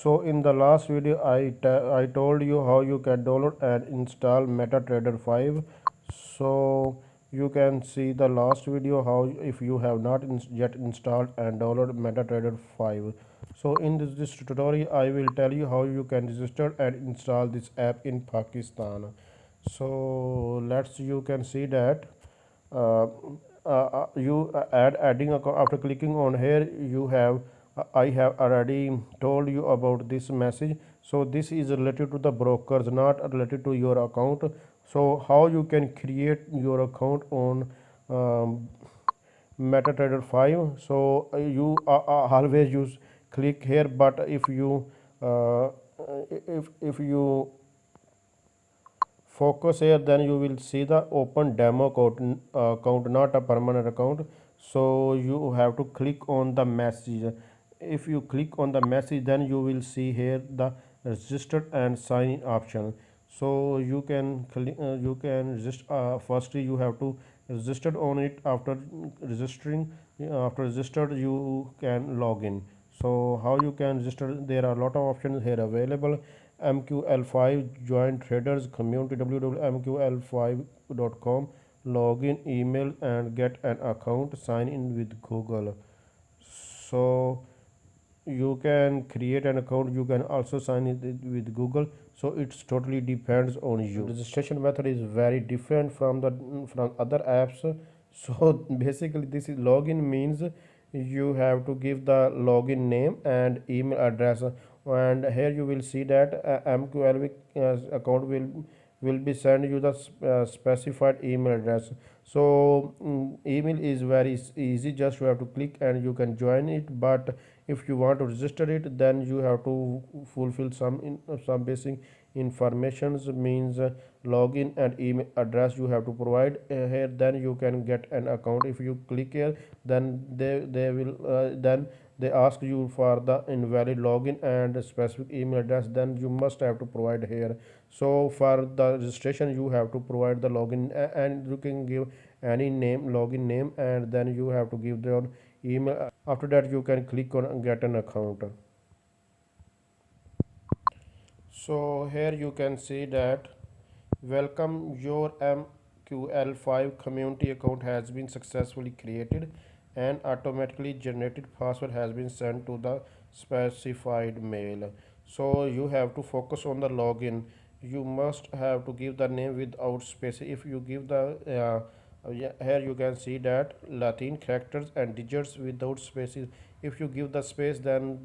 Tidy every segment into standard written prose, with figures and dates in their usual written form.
So in the last video I told you how you can download and install MetaTrader 5. So you can see the last video how if you have not yet installed and download MetaTrader 5. So in this tutorial I will tell you how you can register and install this app in Pakistan. So let's you can see that uh, you add adding account. After clicking on here you have I have already told you about this message. So this is related to the brokers, not related to your account. So how you can create your account on MetaTrader 5. So you always use click here, but if you focus here, then you will see the open demo account, not a permanent account. So you have to click on the message. If you click on the message, then you will see here the register and sign in option. So you can register. Firstly you have to register on it. After registering, after registered you can log in. So how you can register? There are a lot of options here available. MQL5 join traders community, www.mql5.com, login, email and get an account, sign in with Google. So you can create an account, you can also sign in with Google. So it's totally depends on you. Registration method is very different from other apps. So basically this is login means you have to give the login name and email address, and here you will see that MQL account will be send you the specified email address. So email is very easy, just you have to click and you can join it. But if you want to register it, then you have to fulfill some basic informations, means login and email address you have to provide here, then you can get an account. If you click here, then they will then they ask you for the invalid login and specific email address, then you must have to provide here. So for the registration you have to provide the login and you can give any name, login name, and then you have to give your email. After that you can click on get an account. So here you can see that welcome, your MQL5 community account has been successfully created and automatically generated password has been sent to the specified mail. So you have to focus on the login. You must have to give the name without space. If you give the yeah, here you can see that Latin characters and digits without spaces. If you give the space, then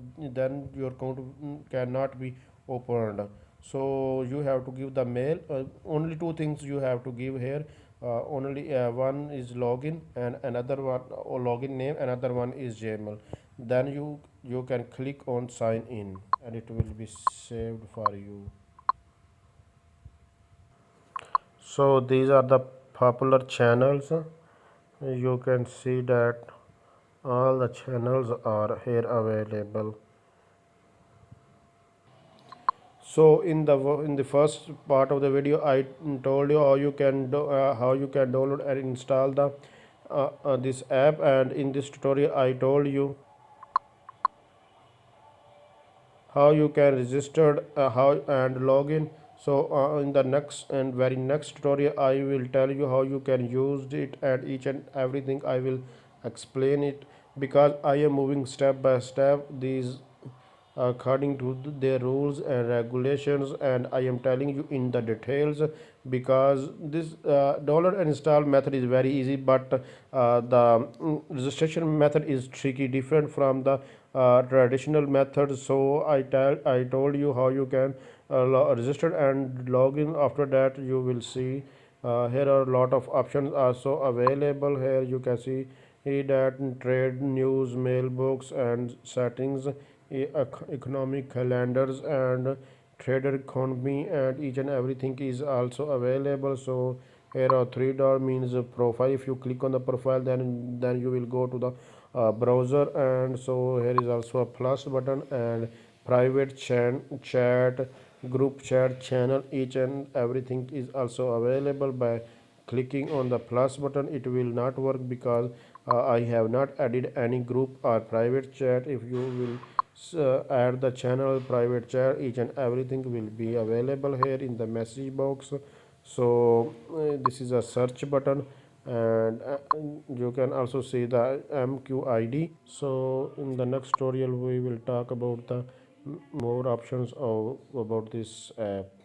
your account cannot be opened. So you have to give the mail. Only two things you have to give here. Only one is login and another one or login name. Another one is Gmail. Then you can click on sign in and it will be saved for you. So these are the popular channels. You can see that all the channels are here available. So in the first part of the video I told you how you can download and install the this app, and in this tutorial I told you how you can register, how and log in. So in the next and very next tutorial I will tell you how you can use it, and each and everything I will explain it, because I am moving step by step these according to their rules and regulations, and I am telling you in the details, because this download and install method is very easy, but the registration method is tricky, different from the traditional method. So I told you how you can register and log in. After that you will see here are a lot of options also available. Here you can see that trade, news, mailbox and settings, economic calendars and trader economy, and each and everything is also available. So here are three dot means profile. If you click on the profile, then you will go to the browser, and so here is also a plus button and private chat, group chat, channel. Each and everything is also available. By clicking on the plus button it will not work, because I have not added any group or private chat. If you will add the channel private chat, each and everything will be available here in the message box. So this is a search button, and you can also see the mqid. So in the next tutorial we will talk about the more options of about this app.